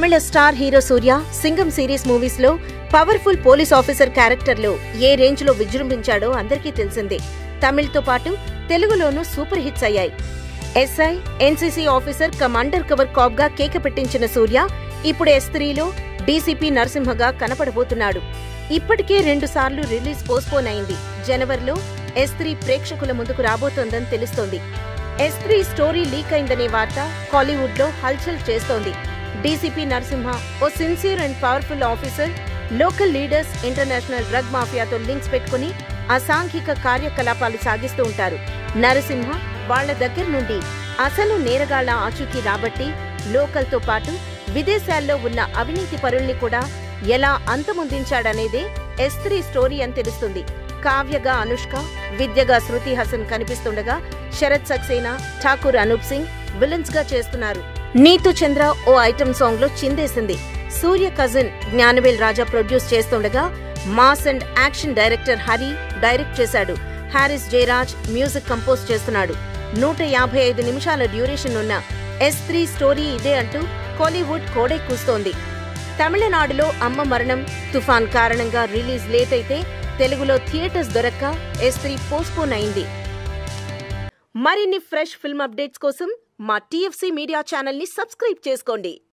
తమిళ star hero Suriya Singam series movies లో powerful police officer character లో ఏ రేంజ్ లో విజృంభించాడో అందరికీ తెలిసిందే. తమిళ్తో పాటు తెలుగులోనూ సూపర్ హిట్స్ అయ్యాయి. SI, NCC officer cum under cover cop గా కేక పెట్టించిన సూర్య ఇప్పుడు S3లో డీసీపీ నరసింహగా కనపడబోతున్నాడు. ఇప్పటికే 2 సార్లు రిలీజ్ పోస్ట్పోన్ అయింది. జనవరిలో S3 ప్రేక్షకుల ముందుకు రాబోతోందని తెలుస్తోంది. S3 స్టోరీ లీక్ అయిందనే వార్త కాలీవుడ్ లో హల్చల్ చేస్తోంది. డీసీపీ నరసింహ ఓ sincere and powerful officer. Local leaders, international drug మాఫియాతో లింక్స్ పెట్టుకుని అసాంఘిక కార్యకలాపాలు సాగిస్తూ ఉంటారు. నరసింహ వాళ్ల దగ్గర నుండి అసలు నేరగాళ్ల ఆచూకీ రాబట్టి లోకల్తో పాటు విదేశాల్లో ఉన్న అవినీతి పరుల్ని కూడా ఎలా అంతమొందించాడనేదే S3 స్టోరీ అని తెలుస్తుంది. కావ్యగా అనుష్క, విద్యగా శృతి హాసన్ కనిపిస్తుండగా శరత్ సక్సేనా, ఠాకూర్ అనూప్ సింగ్ విలన్స్ గా చేస్తున్నారు. నీతు చంద్ర ఓ ఐటమ్ సాంగ్ లో చిందేసింది. సూర్య కజిన్ జ్ఞానవేల్ రాజా ప్రొడ్యూస్ చేస్తుండగా mass and action director Hari direct చేశాడు. హారిస్ జయరాజ్ మ్యూజిక్ కంపోజ్ చేస్తున్నాడు. 155 నిమిషాల డ్యూరేషన్ ఉన్న S3 స్టోరీ ఇదే అంటూ కోలీవుడ్ కోడై కూస్తోంది. తమిళనాడులో అమ్మ మరణం, తుఫాన్ కారణంగా రిలీజ్ లేట్ అయితే తెలుగులో థియేటర్స్ దొరక్క S3 పోస్ట్పోన్ అయింది. మరిన్ని ఫ్రెష్ ఫిల్మ్ అప్డేట్స్ కోసం మా TFC మీడియా ఛానల్ ని సబ్స్క్రైబ్ చేసుకోండి.